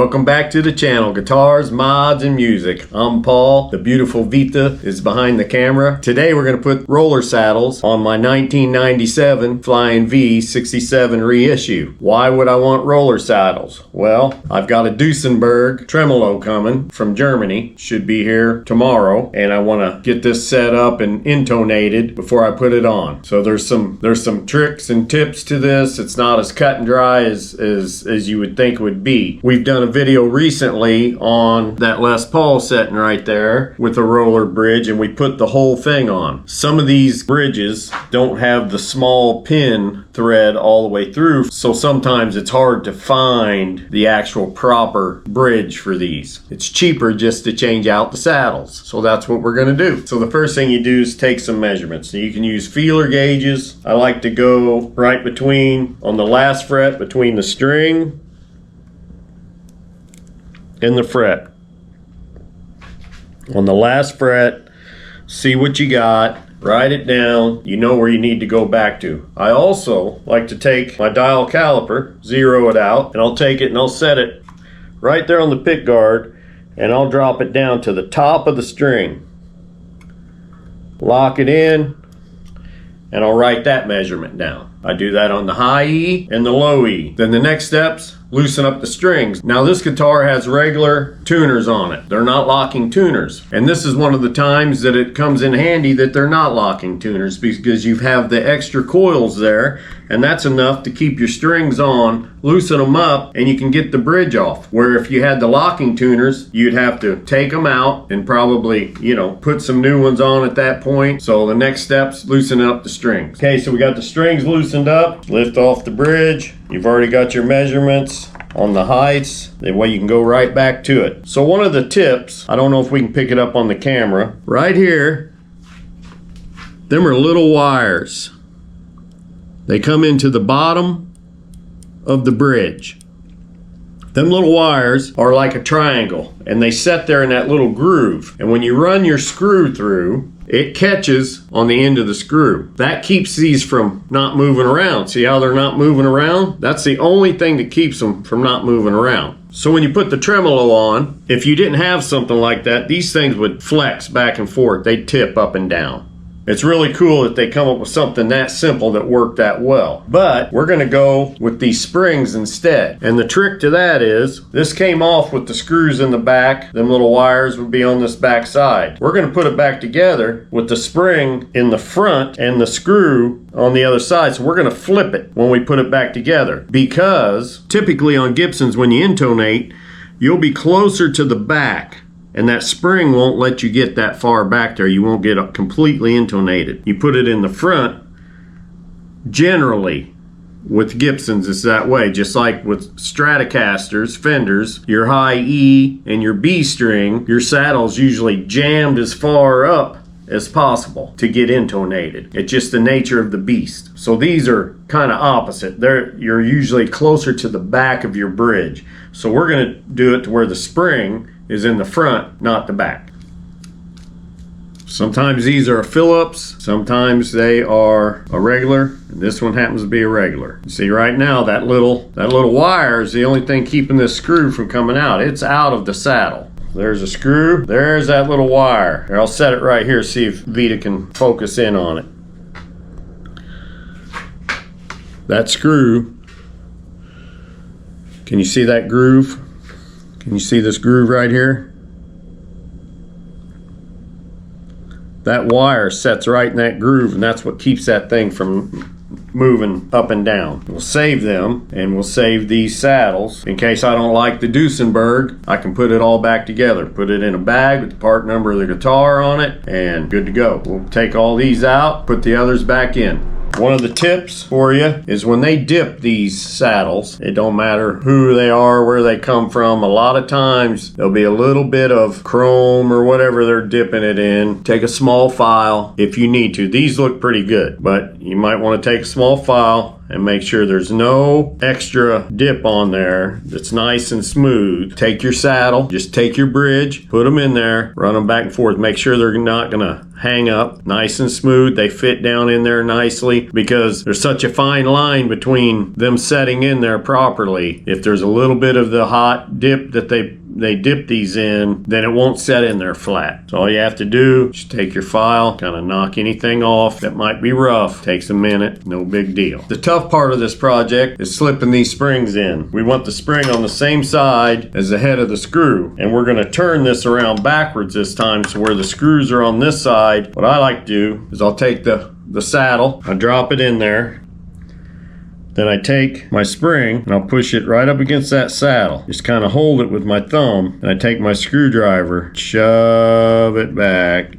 Welcome back to the channel, Guitars, Mods, and Music. I'm Paul. The beautiful Vita is behind the camera. Today we're going to put roller saddles on my 1997 Flying V 67 reissue. Why would I want roller saddles? Well, I've got a Duesenberg tremolo coming from Germany. Should be here tomorrow, and I want to get this set up and intonated before I put it on. So there's some tricks and tips to this. It's not as cut and dry as you would think it would be. We've done a video recently on that Les Paul setting right there with a roller bridge, and we put the whole thing on. Some of these bridges don't have the small pin thread all the way through, so sometimes it's hard to find the actual proper bridge for these. It's cheaper just to change out the saddles, so that's what we're going to do. So the first thing you do is take some measurements. So you can use feeler gauges. I like to go right between, on the last fret, between the string and the fret. On the last fret, see what you got, write it down, you know where you need to go back to. I also like to take my dial caliper, zero it out, and I'll take it and I'll set it right there on the pick guard, and I'll drop it down to the top of the string. Lock it in, and I'll write that measurement down. I do that on the high E and the low E. Then the next steps, loosen up the strings. Now this guitar has regular tuners on it. They're not locking tuners. And this is one of the times that it comes in handy that they're not locking tuners, because you have the extra coils there, and that's enough to keep your strings on, loosen them up, and you can get the bridge off. Where if you had the locking tuners, you'd have to take them out and probably, put some new ones on at that point. So the next step's loosening up the strings. Okay, so we got the strings loosened up. Lift off the bridge. You've already got your measurements on the heights. That way you can go right back to it. So one of the tips, I don't know if we can pick it up on the camera, right here, them are little wires. They come into the bottom of the bridge. Them little wires are like a triangle, and they set there in that little groove. And when you run your screw through, it catches on the end of the screw. That keeps these from not moving around. See how they're not moving around? That's the only thing that keeps them from not moving around. So when you put the tremolo on, if you didn't have something like that, these things would flex back and forth. They'd tip up and down. It's really cool that they come up with something that simple that worked that well. But we're going to go with these springs instead. And the trick to that is, this came off with the screws in the back. Them little wires would be on this back side. We're going to put it back together with the spring in the front and the screw on the other side. So we're going to flip it when we put it back together. Because typically on Gibsons, when you intonate, you'll be closer to the back, and that spring won't let you get that far back there. You won't get completely intonated. You put it in the front. Generally, with Gibsons, it's that way. Just like with Stratocasters, Fenders, your high E and your B string, your saddle's usually jammed as far up as possible to get intonated. It's just the nature of the beast. So these are kind of opposite. You're usually closer to the back of your bridge. So we're going to do it to where the spring is in the front, not the back. Sometimes these are Phillips, sometimes they are a regular, and this one happens to be a regular. You see right now that little wire is the only thing keeping this screw from coming out. It's out of the saddle. There's a screw, there's that little wire. Here, I'll set it right here, see if Vita can focus in on it. That screw, can you see that groove? Can you see this groove right here? That wire sets right in that groove, and that's what keeps that thing from moving up and down. We'll save them, and we'll save these saddles. In case I don't like the Duesenberg, I can put it all back together. Put it in a bag with the part number of the guitar on it, and good to go. We'll take all these out, put the others back in. One of the tips for you is when they dip these saddles, it don't matter who they are, where they come from, a lot of times there'll be a little bit of chrome or whatever they're dipping it in. Take a small file if you need to. These look pretty good, but you might want to take a small file and make sure there's no extra dip on there. That's nice and smooth. Take your saddle, just take your bridge, put them in there, run them back and forth. Make sure they're not gonna hang up. Nice and smooth. They fit down in there nicely because there's such a fine line between them setting in there properly. If there's a little bit of the hot dip that they dip these in, then it won't set in there flat. So all you have to do is take your file, kind of knock anything off that might be rough. Takes a minute, no big deal. The tough part of this project is slipping these springs in. We want the spring on the same side as the head of the screw, and we're going to turn this around backwards this time, so where the screws are on this side. What I like to do is I'll take the saddle, I drop it in there, then I take my spring and I'll push it right up against that saddle. Just kind of hold it with my thumb, and I take my screwdriver, shove it back.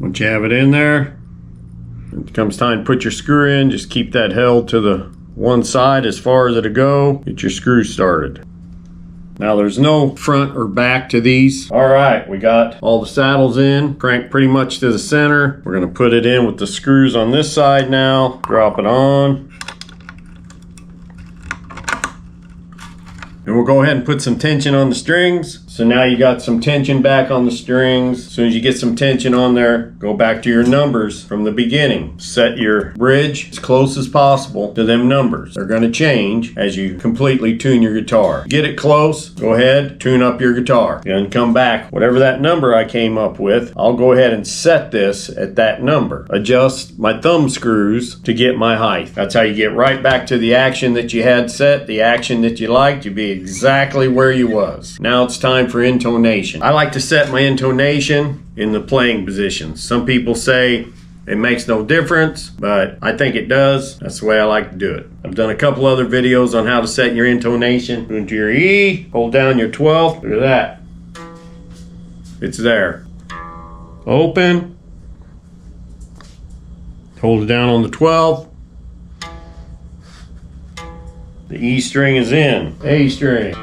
Once you have it in there, it comes time to put your screw in. Just keep that held to the one side as far as it'll go. Get your screw started. Now there's no front or back to these. All right, we got all the saddles in, cranked pretty much to the center. We're gonna put it in with the screws on this side now. Drop it on. And we'll go ahead and put some tension on the strings. So now you got some tension back on the strings. As soon as you get some tension on there, go back to your numbers from the beginning. Set your bridge as close as possible to them numbers. They're gonna change as you completely tune your guitar. Get it close, go ahead, tune up your guitar. And come back, whatever that number I came up with, I'll go ahead and set this at that number. Adjust my thumb screws to get my height. That's how you get right back to the action that you had set, the action that you liked. You'd be exactly where you was. Now it's time for intonation. I like to set my intonation in the playing position. Some people say it makes no difference, but I think it does. That's the way I like to do it. I've done a couple other videos on how to set your intonation. Into your E, hold down your 12th. Look at that. It's there. Open. Hold it down on the 12th. The E string is in. A string.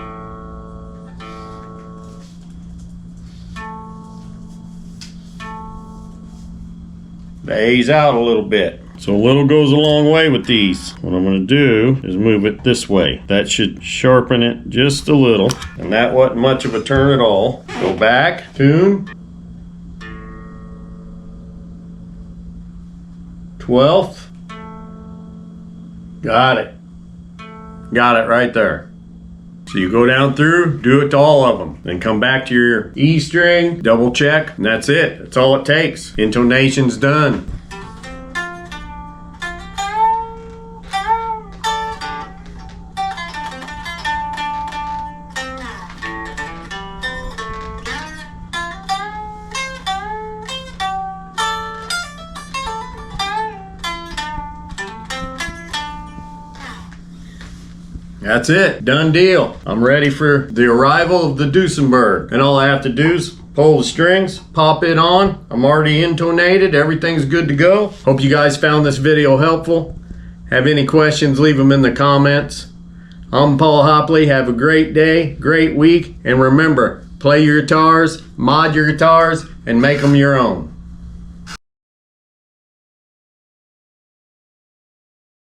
The A's out a little bit. So a little goes a long way with these. What I'm going to do is move it this way. That should sharpen it just a little. And that wasn't much of a turn at all. Go back, tune. 12th. Got it. Got it right there. So you go down through, do it to all of them. Then come back to your E string, double check, and that's it. That's all it takes. Intonation's done. That's it, done deal. I'm ready for the arrival of the Duesenberg. And all I have to do is pull the strings, pop it on. I'm already intonated, everything's good to go. Hope you guys found this video helpful. Have any questions, leave them in the comments. I'm Paul Hopley, have a great day, great week, and remember, play your guitars, mod your guitars, and make them your own.